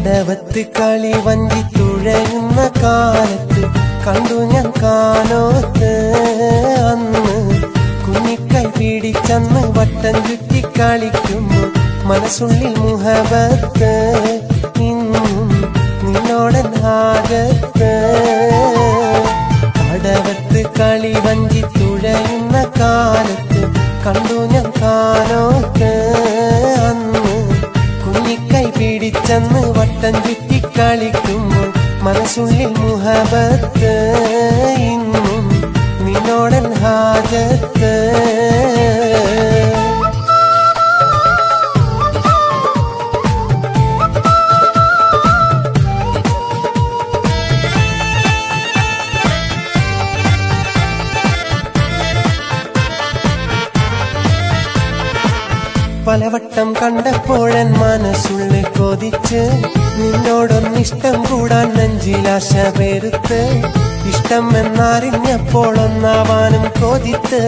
കടവത്ത് കളി വഞ്ചി തുഴയുന്ന കാലത്ത് കണ്ടു ഞാൻ കാനോത്ത് അന്ന് കുഞ്ഞിക്കൈ പിടിച്ചന്ന് വട്ടം ചുറ്റി കളിക്കുമ്പോൾ മനസ്സുള്ളിൽ മുഹബത്ത് ഇന്നും നിന്നോടൻ ഹാജത്ത് കടവത്ത് കളി വഞ്ചി തുഴയുന്ന കാലത്ത് കണ്ടു ഞാൻ കാനോത്ത് അന്ന് കുഞ്ഞിക്കൈ പിടിച്ചന്ന് വട്ടം ചുറ്റി കളിക്കുമ്പോൾ മനസ്സുള്ളിൽ മുഹബത്ത് ഇന്നും നിന്നോടൻ ഹാജത്ത് പലവട്ടം കണ്ടപ്പോഴൻ മനസ്സുള്ളിൽ കൊതിച്ച് നിന്നോടൊന്നിഷ്ടം കൂടാൻ നെഞ്ചിലാശ പെരുത്ത് ഇഷ്ടം എന്നറിഞ്ഞപ്പോൾ ഒന്നാവാനും കൊതിത്ത്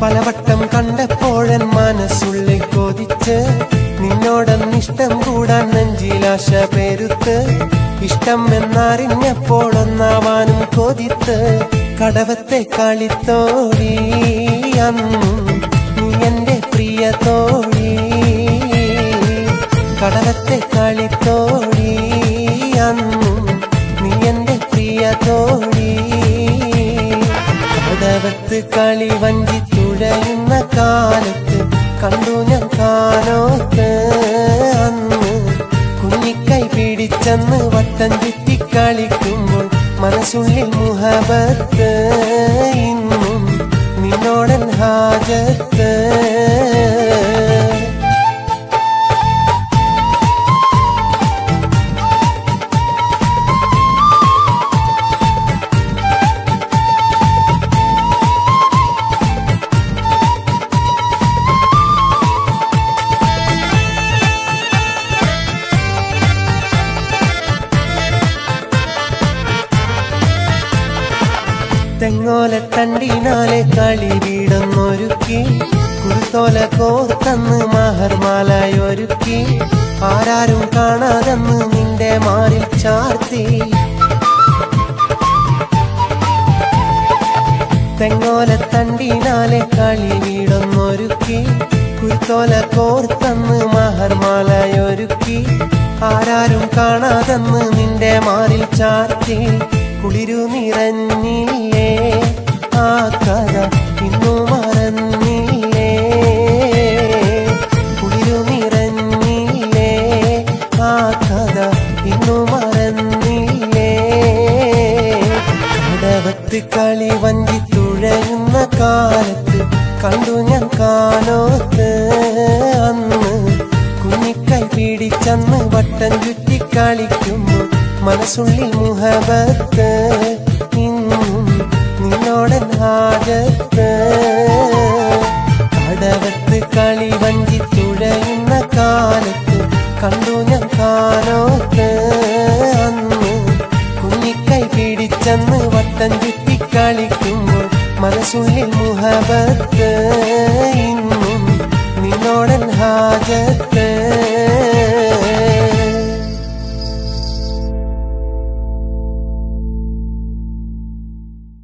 പലവട്ടം കണ്ടപ്പോഴൻ മനസ്സുള്ളിൽ കൊതിച്ച് നിന്നോടൊന്നിഷ്ടം കൂടാൻ നെഞ്ചിലാശ പെരുത്ത് ഇഷ്ടം എന്നറിഞ്ഞപ്പോൾ ഒന്നാവാനും കൊതിത്ത് കടവത്തെ കളിത്തോടി അന്നും നീ എന്റെ പ്രിയ തോഴി കടവത്തെ കളിത്തോടി അന്നും നീ എന്റെ പ്രിയ തോഴി കടവത്ത് കളി വഞ്ചി തുഴയുന്ന കാലത്ത് കണ്ടു ഞാൻ കാനോത്ത് അന്ന് കുഞ്ഞിക്കൈ പിടിച്ചന്ന് വട്ടം ചുറ്റി കളിക്കുമ്പോൾ മനസ്സുള്ളിൽ മുഹബത്ത് ഇന്നും നിന്നോടൻ ഹാജത്ത് തെങ്ങോല തണ്ടിനാലെ കളി വീടൊന്നൊരുക്കി കുരുത്തോല കോർത്തന്ന് മഹർമാലയൊരുക്കി ആരാരും കാണാതെന്ന് നിന്റെ മാറിൽ ചാർത്തി തെങ്ങോല തണ്ടിനാലെ കളി വീടൊന്നൊരുക്കി കുരുത്തോല കോർത്തന്ന് മഹർമാലയൊരുക്കി ആരാരും കാണാതെന്ന് നിന്റെ മാറിൽ ചാർത്തി കുളിരു നിറഞ്ഞില്ലേ ആ കഥ ഇന്നു മറന്നില്ലേ കുളിരു നിറഞ്ഞില്ലേ ആ കഥ ഇന്നു മറന്നില്ലേ കടവത്ത് കളി വഞ്ചി തുഴയുന്ന കാലത്ത് കണ്ടു ഞാൻ കാനോത്ത് അന്ന് കുഞ്ഞിക്കൈ പിടിച്ചന്ന് വട്ടം ചുറ്റി കളിക്കുമ്പോൾ മനസ്സുള്ളിൽ മുഹബത്ത് ഇന്നും നിന്നോടൻ ഹാജത്ത് കടവത്ത് കളി വഞ്ചി തുഴയുന്ന കാലത്ത് കണ്ടു ഞാൻ കാനോത്ത് അന്ന് കുഞ്ഞിക്കൈ പിടിച്ചന്ന് വട്ടം ചുറ്റി കളിക്കുമ്പോൾ മനസ്സുള്ളിൽ മുഹബത്ത്